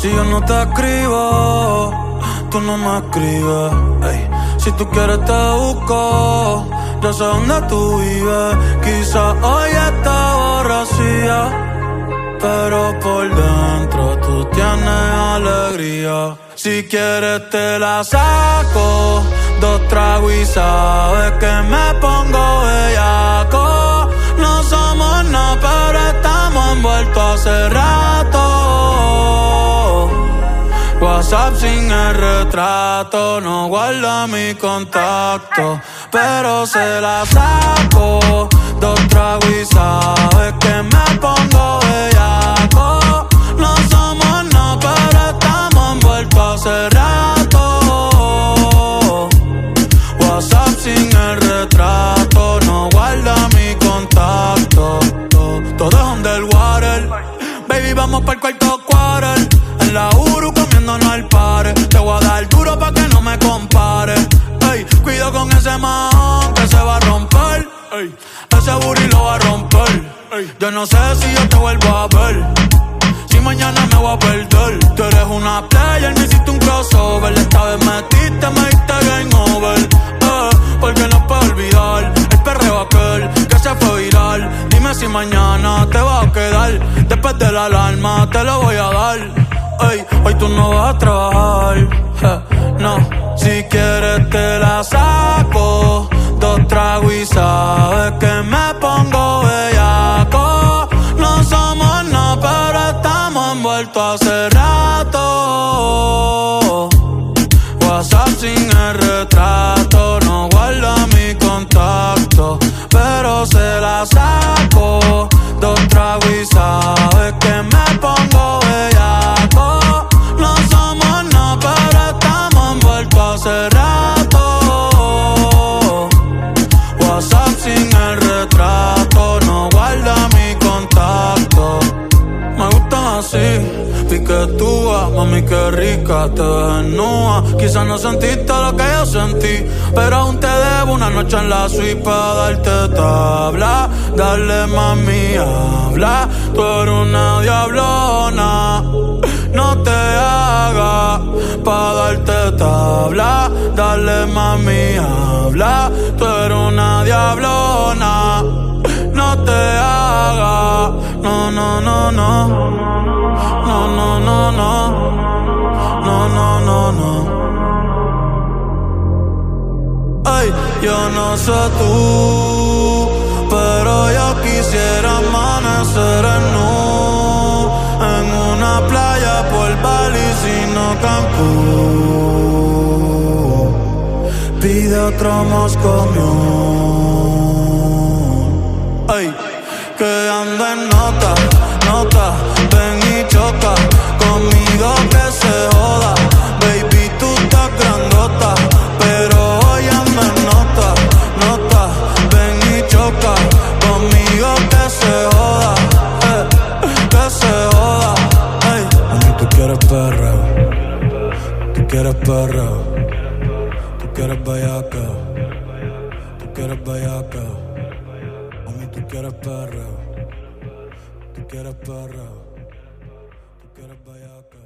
Si yo no te escribo, tú no me escribes. Ey. Si tú quieres te busco, yo sé dónde tú vives. Quizás hoy está borracía, pero por dentro tú tienes alegría. Si quieres te la saco, 2 tragos y sabes que me pongo bellaco. No somos nada, pero estamos envueltos hace rato. WhatsApp sin el retrato, no guarda mi contacto, pero se la saco, 2 tragos y sabes que me pongo bellaco. No somos nada, pero estamos envueltos hace rato. WhatsApp sin el retrato, no guarda mi contacto. Todo es underwater, baby, vamos pa'l cuarto quarter. En la Uru comiéndonos al pare. Te voy a dar duro pa' que no me compare. Ey, cuido con ese man que se va a romper. Ey, ese booty lo va a romper. Ey, yo no sé si yo te vuelvo a ver, si mañana me voy a perder. Tú eres una player, me hiciste un crossover. Esta vez metiste, me diste game over. Porque no puedo olvidar el perreo aquel que se fue viral. Dime si mañana te vas a quedar. Después de la alarma te lo voy a dar. Ey, hoy tú no vas a trabajar, no. Si quieres te la saco, 2 tragos y sabes que me pongo bellaco. No somos nada, pero estamos envueltos hace rato. WhatsApp sin el retrato, no guarda mi contacto, pero se la saco, 2 tragos y sabes que me pongo bellaco. No somos nada, pero estamos envueltos hace rato. WhatsApp sin el retrato, no guarda mi contacto. Me gustan así, piquetúa, mami qué rica te ves desnuda. Quizás no sentiste lo que yo sentí, pero aún te debo una noche en la suite pa' darte tabla. Dale mami, habla, tú eres una diablona. No te hagas pa' darte tabla. Dale mami, habla, tú eres una diablona. No te hagas, no, no, no, no. No, no, no, no. No, no, no, no. Ay, yo no sé tú, pero yo quisiera amanecer en una playa por Bali, sino Cancún. Pide otro Moscomión. Ay, que anda en nota, nota. Ven y choca conmigo que se joda. Baby, tú estás grandota, pero hoy anda en nota, nota. Ven y choca conmigo que se joda, que se joda. Ay, mami, tú quieres perreo, tú quieres perreo, tú quieres bellaca, tú quieres bellaca. Mami, tú quieres perreo, tú quieres perreo, tú quieres bellaca.